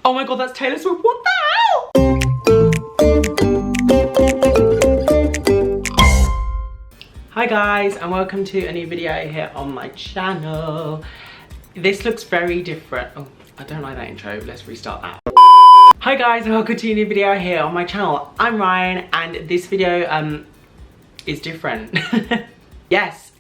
Oh my god, that's Taylor Swift, what the hell? Hi guys, and welcome to a new video here on my channel. This looks very different. Oh, I don't like that intro, let's restart that. Hi guys, and welcome to a new video here on my channel. I'm Ryan, and this video is different. Yes,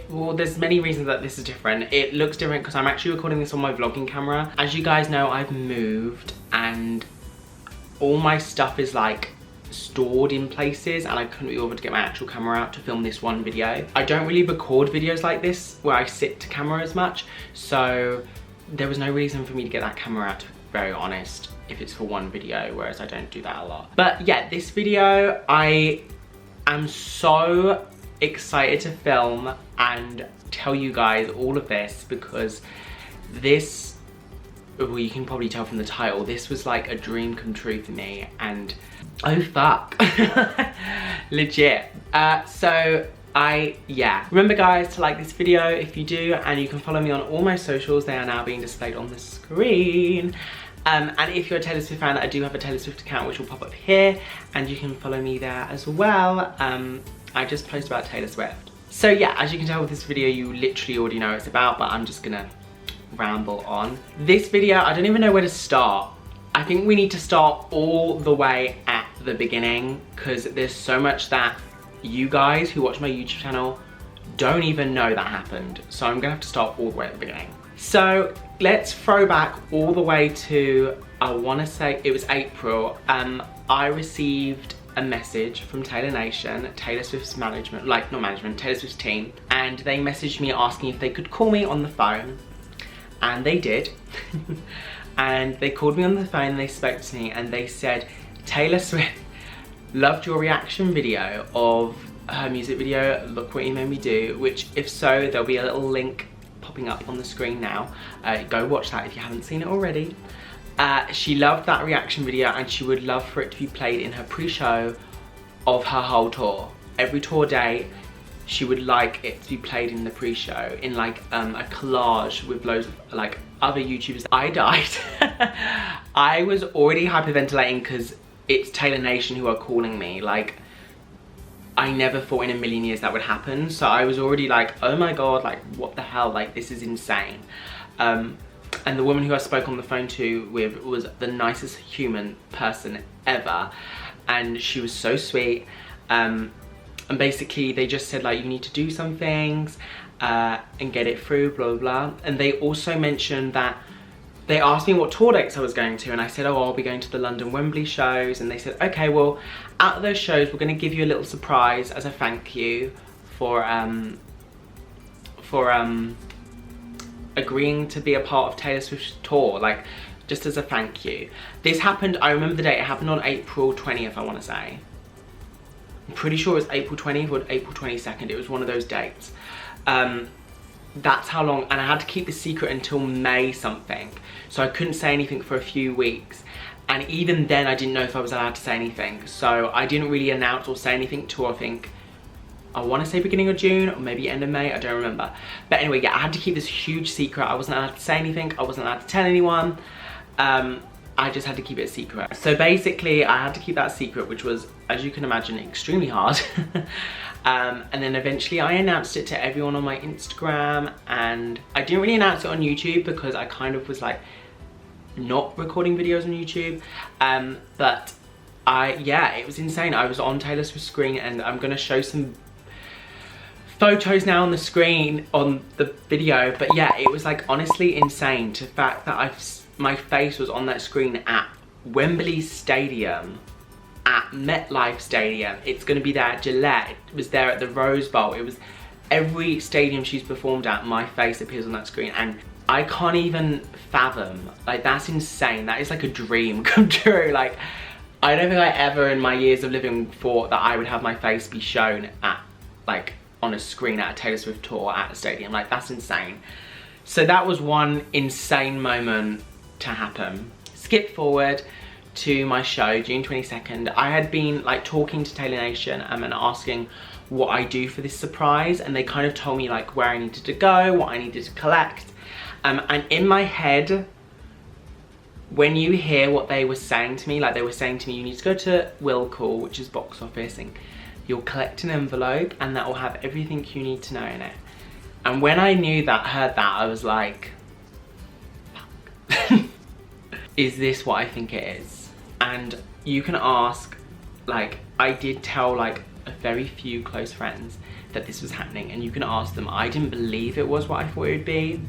well, there's many reasons that this is different. It looks different because I'm actually recording this on my vlogging camera. As you guys know, I've moved and all my stuff is like stored in places, and I couldn't be bothered to get my actual camera out to film this one video. I don't really record videos like this where I sit to camera as much, so there was no reason for me to get that camera out, to be very honest, if it's for one video, whereas I don't do that a lot. But yeah, this video, I am so excited to film and tell you guys all of this because this, well, you can probably tell from the title, this was like a dream come true for me, and oh fuck. Legit. Remember guys to like this video if you do, and you can follow me on all my socials. They are now being displayed on the screen. And if you're a Taylor Swift fan, I do have a Taylor Swift account which will pop up here, and you can follow me there as well. I just post about Taylor Swift. So yeah, as you can tell with this video, you literally already know what it's about, but I'm just gonna ramble on. This video, I don't even know where to start. I think we need to start all the way at the beginning, because there's so much that you guys who watch my YouTube channel don't even know that happened. So I'm gonna have to start all the way at the beginning. So let's throw back all the way to, I wanna say it was April. I received a message from Taylor Nation, Taylor Swift's management, Taylor Swift's team, and they messaged me asking if they could call me on the phone, and they did. And they called me on the phone and they spoke to me and they said, Taylor Swift loved your reaction video of her music video, Look What You Made Me Do, which if so, there'll be a little link popping up on the screen now. Go watch that if you haven't seen it already. She loved that reaction video and she would love for it to be played in her pre-show of her whole tour. Every tour day, she would like it to be played in the pre-show in like a collage with loads of like other YouTubers. I died. I was already hyperventilating because it's Taylor Nation who are calling me. Like, I never thought in a million years that would happen. So I was already like, oh my God, like what the hell? Like this is insane. And the woman who I spoke on the phone with was the nicest human person ever. And she was so sweet. And basically they just said like, you need to do some things and get it through, blah, blah, blah. And they also mentioned that they asked me what tour dates I was going to, and I said, oh, I'll be going to the London Wembley shows. And they said, okay, well, out of those shows, we're gonna give you a little surprise as a thank you for agreeing to be a part of Taylor Swift's tour, like just as a thank you. This happened, I remember the date, it happened on April 20th, I wanna say. I'm pretty sure it was April 20th or April 22nd, it was one of those dates. That's how long, and I had to keep the secret until May something. So I couldn't say anything for a few weeks. And even then I didn't know if I was allowed to say anything. So I didn't really announce or say anything till I wanna say beginning of June or maybe end of May, I don't remember. But anyway, yeah, I had to keep this huge secret. I wasn't allowed to say anything, I wasn't allowed to tell anyone. I just had to keep it a secret. So basically I had to keep that secret, which was, as you can imagine, extremely hard. And then eventually I announced it to everyone on my Instagram, and I didn't really announce it on YouTube because I kind of was like not recording videos on YouTube. But yeah, it was insane. I was on Taylor Swift's screen, and I'm gonna show some photos now on the screen on the video. But yeah, it was like honestly insane to the fact that my face was on that screen at Wembley Stadium, at MetLife Stadium. It's gonna be there at Gillette. It was there at the Rose Bowl. It was every stadium she's performed at, my face appears on that screen, and I can't even fathom. Like, that's insane. That is like a dream come true. Like, I don't think I ever in my years of living thought that I would have my face be shown at, like, on a screen at a Taylor Swift tour at a stadium. Like, that's insane. So that was one insane moment to happen. Skip forward to my show, June 22nd. I had been like talking to Taylor Nation and asking what I do for this surprise, and they kind of told me like where I needed to go, what I needed to collect. And in my head, when you hear what they were saying to me, like they were saying to me, you need to go to Will Call, which is box office, and you'll collect an envelope and that will have everything you need to know in it. And when I heard that, I was like, fuck. Is this what I think it is? And you can ask, like, I did tell like a very few close friends that this was happening, and you can ask them. I didn't believe it was what I thought it would be,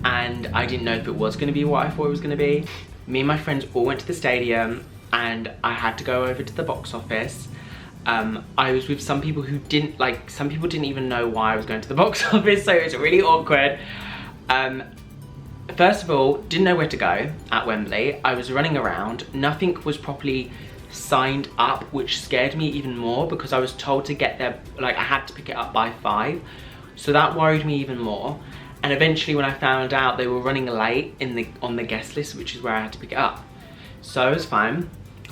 and I didn't know if it was going to be what I thought it was going to be. Me and my friends all went to the stadium, and I had to go over to the box office. I was with some people who didn't, like, some people didn't even know why I was going to the box office, so it's really awkward. First of all, didn't know where to go at Wembley. I was running around, nothing was properly signed up, which scared me even more because I was told to get there, like I had to pick it up by 5, so that worried me even more. And eventually when I found out they were running late on the guest list, which is where I had to pick it up, so it was fine.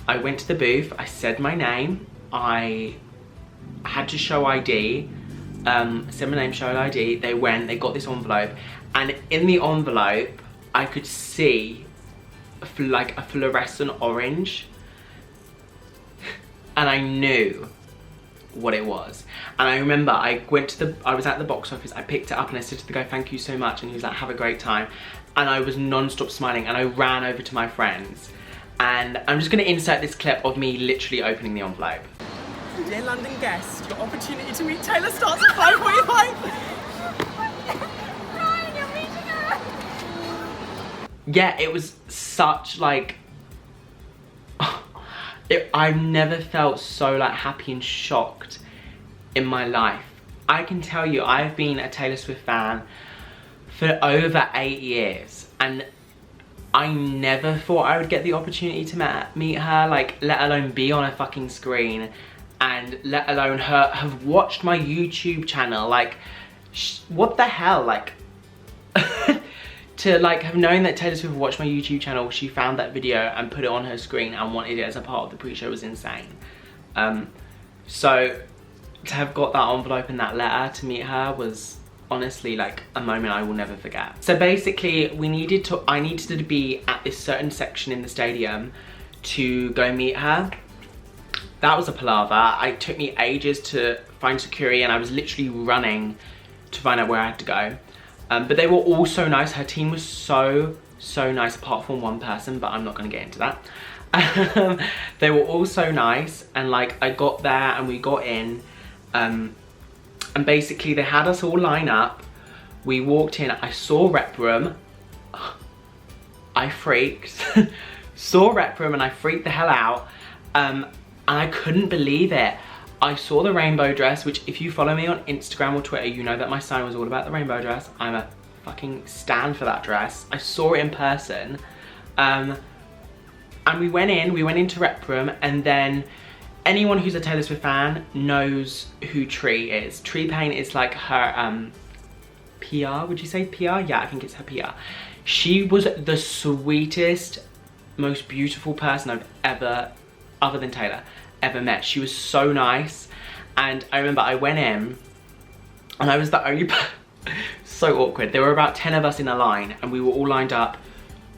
I went to the booth, I said my name, I had to show ID, said my name, showed ID, they got this envelope, and in the envelope I could see like a fluorescent orange, and I knew what it was. And I remember I was at the box office, I picked it up and I said to the guy, thank you so much, and he was like, have a great time. And I was non-stop smiling, and I ran over to my friends. And I'm just gonna insert this clip of me literally opening the envelope. Dear London guest, your opportunity to meet Taylor starts at 5:45. Ryan, you're meeting her. Yeah, it was such like, I've never felt so like happy and shocked in my life. I can tell you, I've been a Taylor Swift fan for over 8 years, and I never thought I would get the opportunity to meet her, like, let alone be on a fucking screen, and let alone have watched my YouTube channel. Like, what the hell, like, to like have known that Taylor Swift watched my YouTube channel, she found that video and put it on her screen and wanted it as a part of the pre-show was insane. So to have got that envelope and that letter to meet her was honestly like a moment I will never forget. So basically I needed to be at this certain section in the stadium to go meet her. That was a palaver. It took me ages to find security, and I was literally running to find out where I had to go. But they were all so nice. Her team was so nice, apart from one person, but I'm not gonna get into that. They were all so nice, and like I got there and we got in, and basically they had us all line up. We walked in, I saw Rep Room, I freaked. Saw Rep Room and I freaked the hell out, and I couldn't believe it. I saw the rainbow dress, which if you follow me on Instagram or Twitter, you know that my sign was all about the rainbow dress. I'm a fucking stan for that dress. I saw it in person. And we went into Rep Room, and then anyone who's a Taylor Swift fan knows who Tree is. Tree Payne is like her PR, would you say PR? Yeah, I think it's her PR. She was the sweetest, most beautiful person I've ever, other than Taylor, ever met. She was so nice. And I remember I went in and I was the only so awkward. There were about 10 of us in a line, and we were all lined up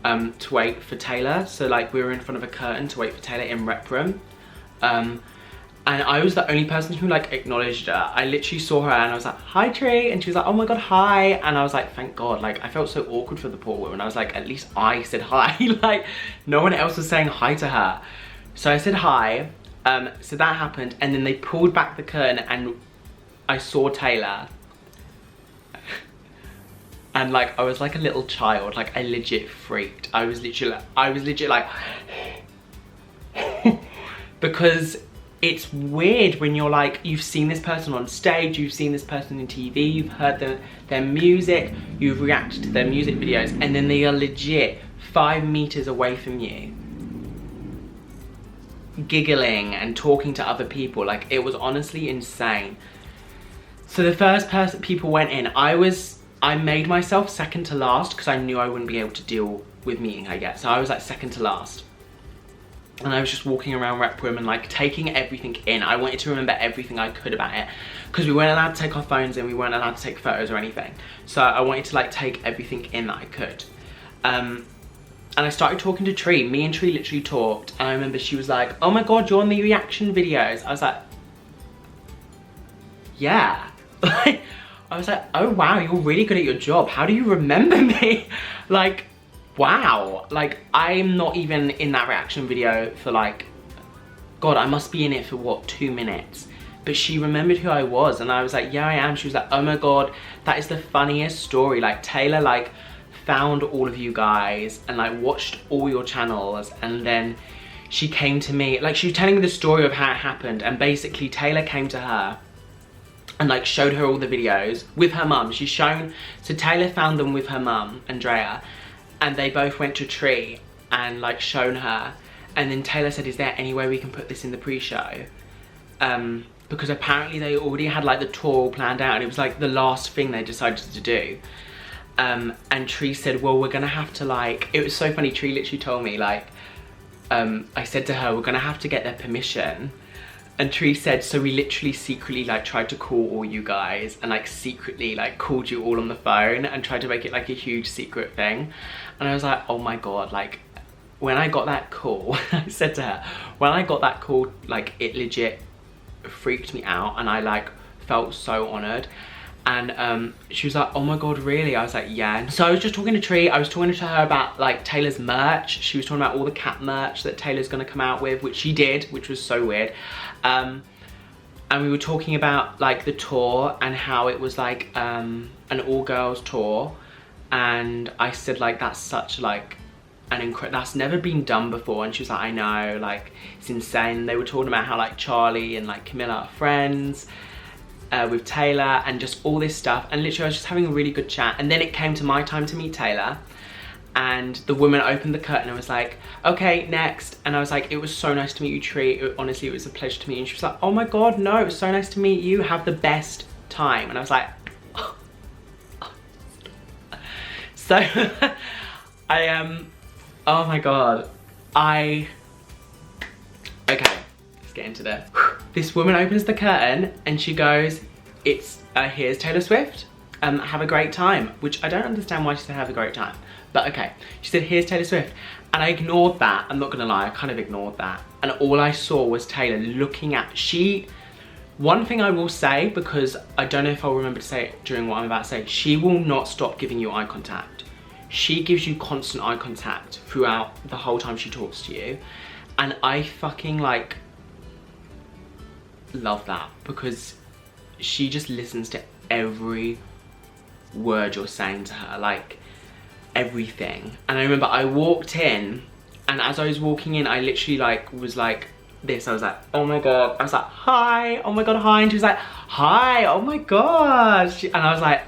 to wait for Taylor. So like we were in front of a curtain to wait for Taylor in Rep Room. And I was the only person who like acknowledged her. I literally saw her and I was like, hi Tree, and she was like, oh my god, hi. And I was like, thank God. Like I felt so awkward for the poor woman. I was like, at least I said hi. Like no one else was saying hi to her. So I said hi. So that happened, and then they pulled back the curtain and I saw Taylor. And like I was like a little child. Like I legit freaked. I was legit like because it's weird when you're like, you've seen this person on stage, you've seen this person in TV, you've heard their music, you've reacted to their music videos, and then they are legit 5 meters away from you, giggling and talking to other people. Like it was honestly insane. So the first person people went in, I made myself second to last because I knew I wouldn't be able to deal with meeting her yet. So I was like second to last. And I was just walking around Rep Room and like taking everything in. I wanted to remember everything I could about it, because we weren't allowed to take our phones in, we weren't allowed to take photos or anything. So I wanted to like take everything in that I could. and I started talking to Tree. Me and Tree literally talked, and I remember she was like, oh my god, you're on the reaction videos. I was like, yeah. I was like, oh wow, you're really good at your job. How do you remember me? Like, wow. Like, I'm not even in that reaction video for like, God, I must be in it for what, 2 minutes? But she remembered who I was, and I was like, yeah, I am. She was like, oh my god, that is the funniest story. Like, Taylor like found all of you guys and like watched all your channels, and then she came to me, like she was telling me the story of how it happened, and basically Taylor came to her and like showed her all the videos with her mum. She's shown, so Taylor found them with her mum, Andrea, and they both went to Tree and like shown her, and then Taylor said, is there any way we can put this in the pre-show? Because apparently they already had like the tour all planned out, and it was like the last thing they decided to do. And Tree said, well, we're gonna have to like, it was so funny, Tree literally told me like, I said to her, we're gonna have to get their permission. And Tree said, so we literally secretly like tried to call all you guys, and like secretly like called you all on the phone and tried to make it like a huge secret thing. And I was like, oh my god, like when I got that call, I said to her, when I got that call, like it legit freaked me out, and I like felt so honored. And she was like, oh my god, really? I was like, yeah. So I was just talking to Tree. I was talking to her about like Taylor's merch. She was talking about all the cat merch that Taylor's gonna come out with, which she did, which was so weird. And we were talking about like the tour and how it was like an all-girls tour. And I said like, that's such like that's never been done before. And she was like, I know, like it's insane. They were talking about how like Charlie and like Camilla are friends with Taylor and just all this stuff, and literally I was just having a really good chat. And then it came to my time to meet Taylor, and the woman opened the curtain and was like, okay, next. And I was like, it was so nice to meet you, Tree. Honestly, it was a pleasure to meet you. And she was like, oh my god, no, it was so nice to meet you, have the best time. And I was like, oh. So I oh my god, okay, let's get into this. This woman opens the curtain and she goes, it's here's Taylor Swift, have a great time. Which I don't understand why she said have a great time, but okay. She said, here's Taylor Swift, and I ignored that. I'm not gonna lie, I kind of ignored that, and all I saw was Taylor looking at, one thing I will say, because I don't know if I'll remember to say it during what I'm about to say, she will not stop giving you eye contact. She gives you constant eye contact throughout the whole time she talks to you, and I fucking like love that, because she just listens to every word you're saying to her, like everything. And I remember I walked in, and as I was walking in, I literally like was like this. I was like, oh my god. I was like, hi, oh my god, hi. And she was like, hi, oh my god. And I was like,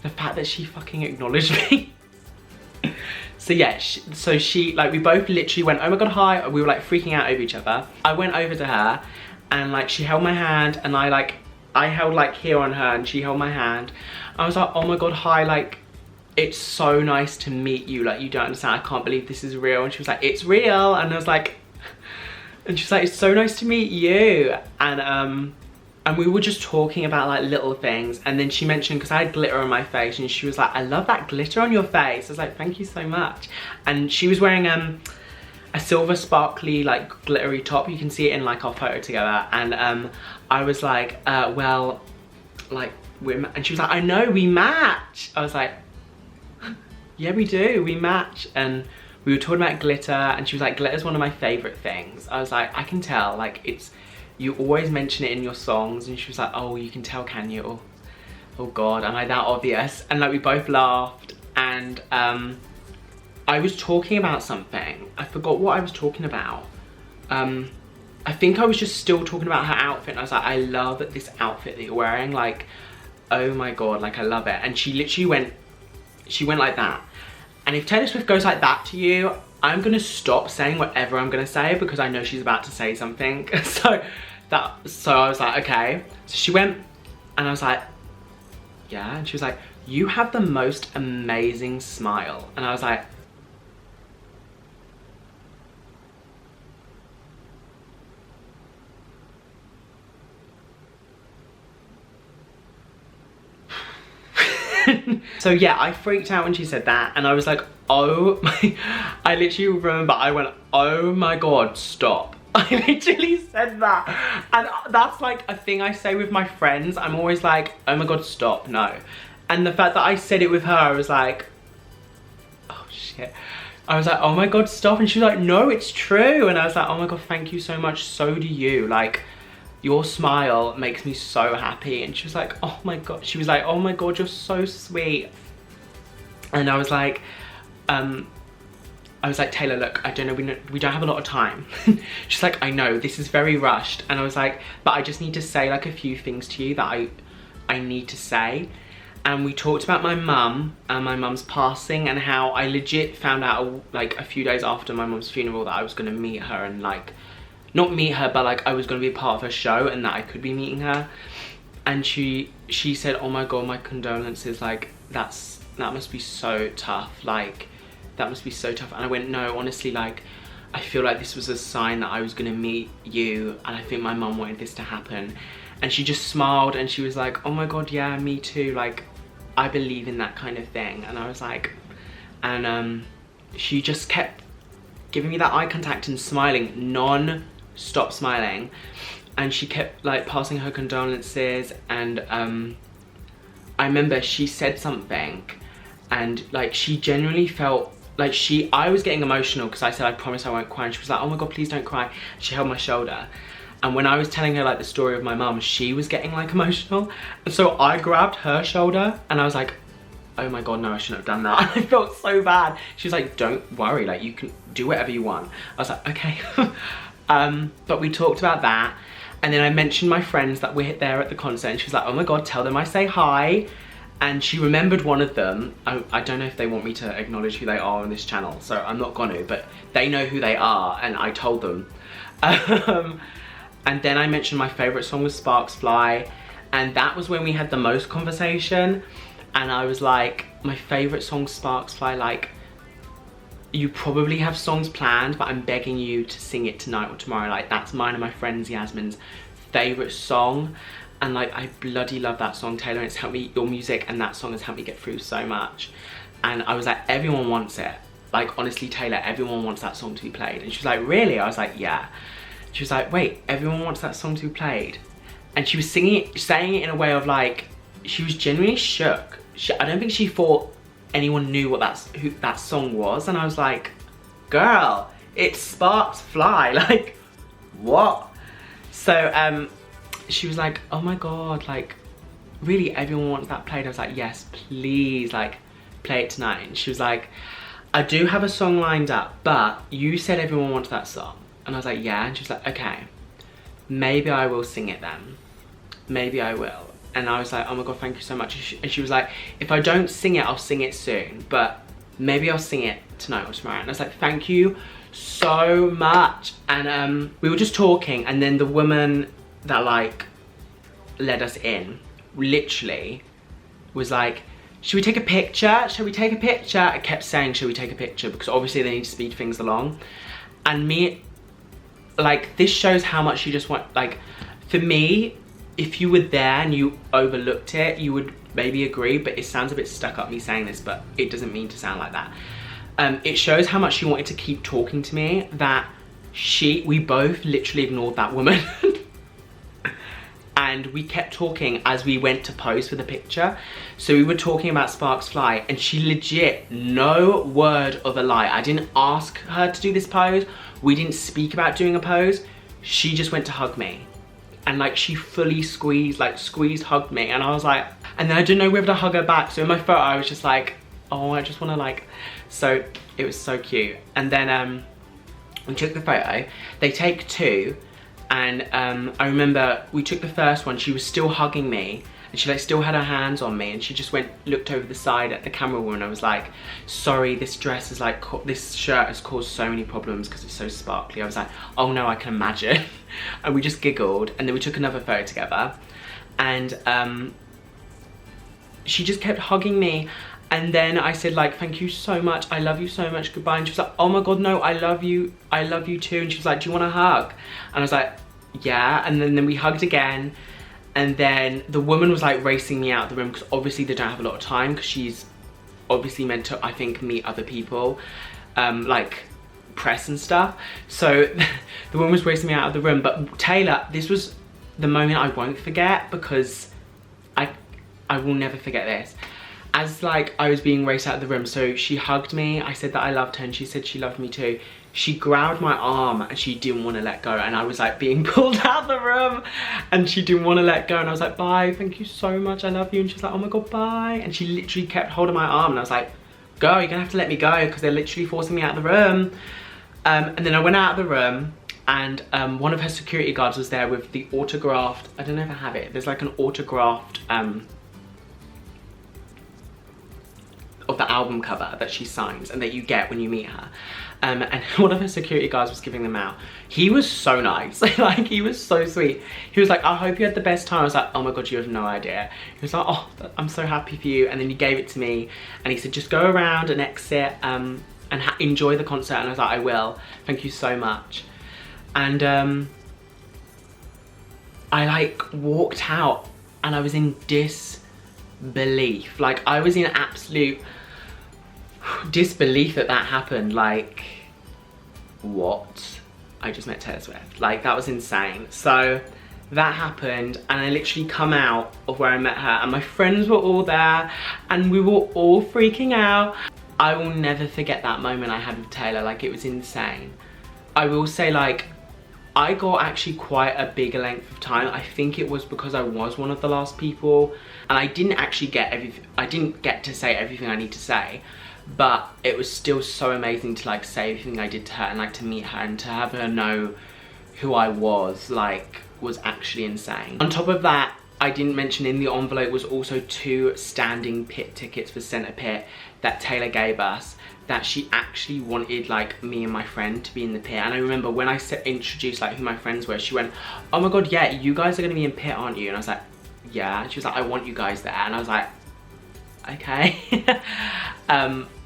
the fact that she fucking acknowledged me. So yeah, so she, like, we both literally went, oh my god, hi. We were like freaking out over each other. I went over to her, and like she held my hand, and I held like here on her, and she held my hand. I was like, oh my god, hi, like it's so nice to meet you, like you don't understand, I can't believe this is real. And she was like, it's real. And I was like, and she was like, it's so nice to meet you. And we were just talking about like little things, and then she mentioned, because I had glitter on my face, and she was like, I love that glitter on your face. I was like, thank you so much. And she was wearing a silver sparkly like glittery top. You can see it in like our photo together. And I was like, well, like and she was like, I know, we match. I was like, yeah, we do, we match. And we were talking about glitter, and she was like, glitter's one of my favorite things. I was like, I can tell, like you always mention it in your songs. And she was like, oh, you can tell, can you? Oh god, am I that obvious? And like we both laughed, and I was talking about something. I forgot what I was talking about. I think I was just still talking about her outfit, and I was like, I love this outfit that you're wearing, like, oh my god, like I love it. And she literally went like that. And if Taylor Swift goes like that to you, I'm gonna stop saying whatever I'm gonna say, because I know she's about to say something. So I was like, okay. So she went, and I was like, yeah. And she was like, you have the most amazing smile. And I was like, so yeah, I freaked out when she said that, and I was like, oh my, I literally remember I went, oh my God, stop. I literally said that. And that's like a thing I say with my friends. I'm always like, oh my God, stop, no. And the fact that I said it with her, I was like, oh shit. I was like, oh my God, stop. And she was like, no, it's true. And I was like, oh my God, thank you so much. So do you. Like, your smile makes me so happy. And she was like, oh my God. She was like, oh my God, you're so sweet. And I was like, Taylor, look, I don't know, we don't have a lot of time. She's like, I know, this is very rushed. And I was like, but I just need to say like a few things to you that I need to say. And we talked about my mum and my mum's passing, and how I legit found out like a few days after my mum's funeral that I was gonna meet her, and like, not meet her, but like I was gonna be a part of her show and that I could be meeting her. And she said, oh my God, my condolences, like that must be so tough, like that must be so tough. And I went, no, honestly, like I feel like this was a sign that I was gonna meet you, and I think my mum wanted this to happen. And she just smiled and she was like, oh my God, yeah, me too, like I believe in that kind of thing. And I was like, and she just kept giving me that eye contact and smiling, non-stop smiling. And she kept like passing her condolences. And I remember she said something, and like she genuinely felt like I was getting emotional because I said, I promise I won't cry. And she was like, oh my God, please don't cry. She held my shoulder. And when I was telling her like the story of my mum, she was getting like emotional. And so I grabbed her shoulder and I was like, oh my God, no, I shouldn't have done that. And I felt so bad. She was like, don't worry, like you can do whatever you want. I was like, okay. But we talked about that. And then I mentioned my friends that were there at the concert, and she was like, oh my God, tell them I say hi. And she remembered one of them. I don't know if they want me to acknowledge who they are on this channel, so I'm not gonna, but they know who they are, and I told them. And then I mentioned my favorite song was Sparks Fly, and that was when we had the most conversation. And I was like, my favorite song, Sparks Fly, like you probably have songs planned, but I'm begging you to sing it tonight or tomorrow. Like that's mine and my friend Yasmin's favorite song. And like, I bloody love that song, Taylor, and it's helped me, your music and that song has helped me get through so much. And I was like, everyone wants it. Like honestly, Taylor, everyone wants that song to be played. And she was like, really? I was like, yeah. She was like, wait, everyone wants that song to be played? And she was saying it in a way of like, she was genuinely shook. I don't think she thought anyone knew what who that song was. And I was like, girl, it's Sparks Fly, like, what? So she was like, oh my God, like, really everyone wants that played? I was like, yes, please, like, play it tonight. And she was like, I do have a song lined up, but you said everyone wants that song. And I was like, yeah. And she was like, okay, maybe I will sing it then. Maybe I will. And I was like, oh my God, thank you so much. And she was like, if I don't sing it, I'll sing it soon, but maybe I'll sing it tonight or tomorrow. And I was like, thank you so much. And we were just talking, and then the woman that like let us in literally was like, should we take a picture? Should we take a picture? I kept saying, should we take a picture? Because obviously they need to speed things along. And me, like, this shows how much you just want, like, for me, if you were there and you overlooked it, you would maybe agree, but it sounds a bit stuck up me saying this, but it doesn't mean to sound like that. It shows how much she wanted to keep talking to me, that we both literally ignored that woman. And we kept talking as we went to pose for the picture. So we were talking about Sparks Fly, and she legit, no word of a lie. I didn't ask her to do this pose. We didn't speak about doing a pose. She just went to hug me. And like, she fully squeezed, hugged me. And I was like, and then I didn't know whether to hug her back. So in my photo, I was just like, oh, I just wanna like, so it was so cute. And then we took the photo. They take two. And I remember we took the first one, she was still hugging me, and she like still had her hands on me, and she just looked over the side at the camera woman. I was like, sorry, this dress is like, this shirt has caused so many problems because it's so sparkly. I was like, oh no, I can imagine. And we just giggled, and then we took another photo together. And she just kept hugging me. And then I said like, thank you so much, I love you so much, goodbye. And she was like, oh my God, no, I love you too. And she was like, do you want a hug? And I was like, yeah. And then we hugged again. And then the woman was like racing me out of the room, because obviously they don't have a lot of time, because she's obviously meant to, I think, meet other people, like press and stuff. So the woman was racing me out of the room, but Taylor, this was the moment I won't forget, because I will never forget this. As like I was being raced out of the room, so she hugged me, I said that I loved her, and she said she loved me too. She grabbed my arm and she didn't want to let go, and I was like being pulled out of the room and she didn't want to let go, and I was like, bye, thank you so much, I love you. And she was like, oh my god, bye. And she literally kept holding my arm, and I was like, girl, you're gonna have to let me go, because they're literally forcing me out of the room. And then I went out of the room, and one of her security guards was there with the autographed, I don't know if I have it, there's like an autographed of the album cover that she signs and that you get when you meet her. And one of her security guards was giving them out. He was so nice, like he was so sweet. He was like, I hope you had the best time. I was like, oh my god, you have no idea. He was like, oh, I'm so happy for you. And then he gave it to me and he said, just go around and exit and enjoy the concert. And I was like, I will, thank you so much. And I like walked out and I was in disbelief. Like I was in absolute disbelief that that happened. Like, what? I just met Taylor Swift. Like, that was insane. So that happened, and I literally come out of where I met her, and my friends were all there and we were all freaking out. I will never forget that moment I had with Taylor. Like, it was insane. I will say, like, I got actually quite a big length of time. I think it was because I was one of the last people, and I didn't actually get everything, I didn't get to say everything I need to say, but it was still so amazing to like say everything I did to her, and like to meet her and to have her know who I was, like, was actually insane. On top of that, I didn't mention in the envelope was also 2 standing pit tickets for Centre Pit that Taylor gave us, that she actually wanted like me and my friend to be in the pit. And I remember when I introduced like who my friends were, she went, oh my god, yeah, you guys are gonna be in pit, aren't you? And I was like, yeah. And she was like, I want you guys there. And I was like, okay.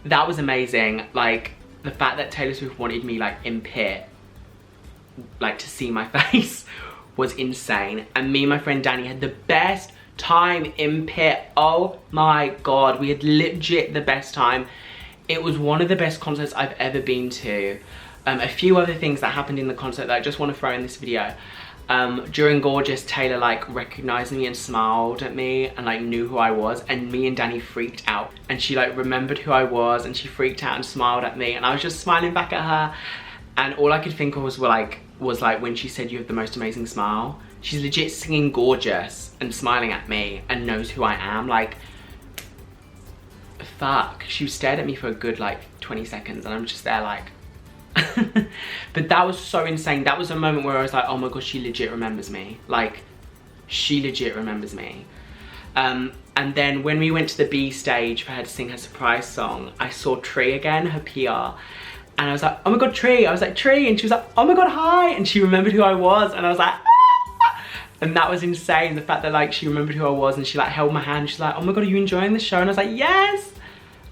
That was amazing. Like, the fact that Taylor Swift wanted me like in pit, like to see my face, was insane. And me and my friend Danny had the best time in pit. Oh my god, we had legit the best time. It was one of the best concerts I've ever been to. A few other things that happened in the concert that I just want to throw in this video. During Gorgeous, Taylor like recognized me and smiled at me and like knew who I was, and me and Danny freaked out, and she like remembered who I was and she freaked out and smiled at me, and I was just smiling back at her, and all I could think of was like when she said, you have the most amazing smile. She's legit singing Gorgeous and smiling at me and knows who I am. Like, fuck. She stared at me for a good like 20 seconds and I'm just there like but that was so insane. That was a moment where I was like, oh my god, she legit remembers me. Like, she legit remembers me. And then when we went to the B stage for her to sing her surprise song, I saw Tree again, her PR, and I was like, oh my god, Tree. I was like, Tree, and she was like, oh my god, hi. And she remembered who I was, and I was like, ah! And that was insane, the fact that like she remembered who I was, and she like held my hand. She's like, oh my god, are you enjoying the show? And I was like, yes.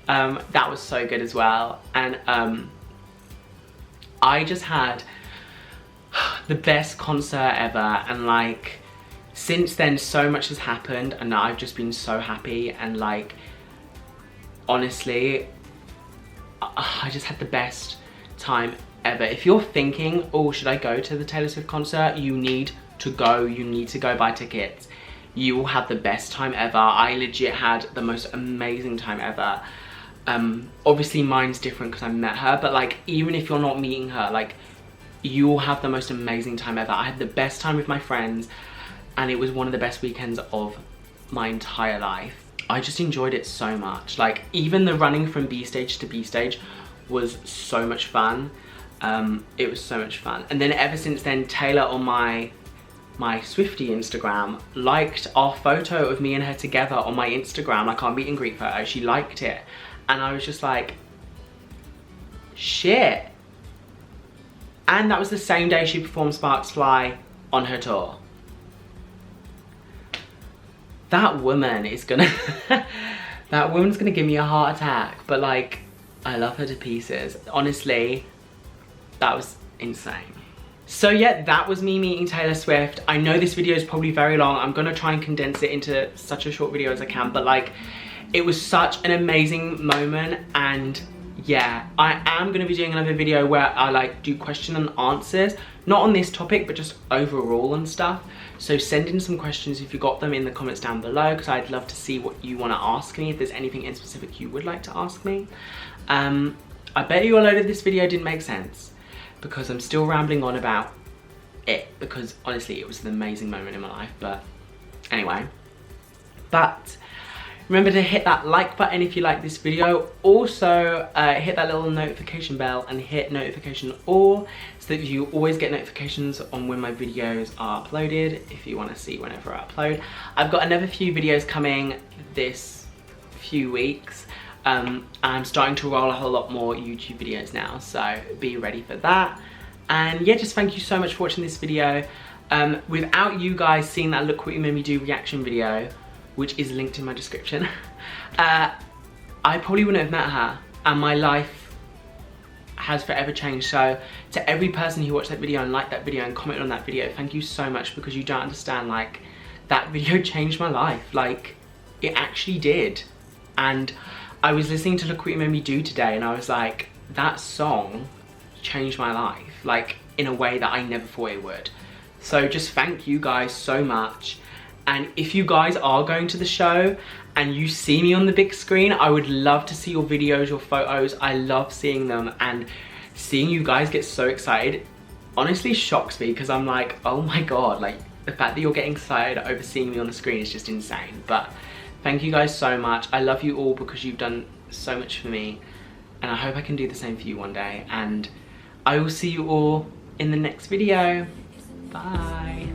That was so good as well. And I just had the best concert ever, and like since then so much has happened, and I've just been so happy, and like honestly I just had the best time ever. If you're thinking, oh, should I go to the Taylor Swift concert, you need to go. You need to go buy tickets. You will have the best time ever. I legit had the most amazing time ever. Obviously mine's different because I met her, but like even if you're not meeting her, like you'll have the most amazing time ever. I had the best time with my friends, and it was one of the best weekends of my entire life. I just enjoyed it so much. Like, even the running from B stage to B stage was so much fun. It was so much fun. And then ever since then, Taylor on my Swiftie Instagram liked our photo of me and her together on my Instagram, like our meet and greet photo. She liked it. And I was just like, shit. And that was the same day she performed Sparks Fly on her tour. That woman is gonna, that woman's gonna give me a heart attack. But like, I love her to pieces. Honestly, that was insane. So yeah, that was me meeting Taylor Swift. I know this video is probably very long. I'm gonna try and condense it into such a short video as I can, but like, it was such an amazing moment. And yeah, I am gonna be doing another video where I like do question and answers, not on this topic, but just overall and stuff. So send in some questions if you got them in the comments down below, because I'd love to see what you want to ask me, if there's anything in specific you would like to ask me. I bet you a load of this video didn't make sense because I'm still rambling on about it, because honestly it was an amazing moment in my life. But anyway, but remember to hit that like button if you like this video. Also hit that little notification bell and hit notification all so that you always get notifications on when my videos are uploaded, if you want to see whenever I upload. I've got another few videos coming this few weeks. I'm starting to roll a whole lot more YouTube videos now, so be ready for that. And yeah, just thank you so much for watching this video. Without you guys seeing that Look What You Made Me Do reaction video, which is linked in my description, I probably wouldn't have met her, and my life has forever changed. So to every person who watched that video and liked that video and commented on that video, thank you so much, because you don't understand, like, that video changed my life. Like, it actually did. And I was listening to Look What You Made Me Do today, and I was like, that song changed my life, like, in a way that I never thought it would. So just thank you guys so much. And if you guys are going to the show and you see me on the big screen, I would love to see your videos, your photos. I love seeing them, and seeing you guys get so excited honestly shocks me, because I'm like, oh my god, like, the fact that you're getting excited over seeing me on the screen is just insane. But thank you guys so much. I love you all because you've done so much for me, and I hope I can do the same for you one day. And I will see you all in the next video. Bye.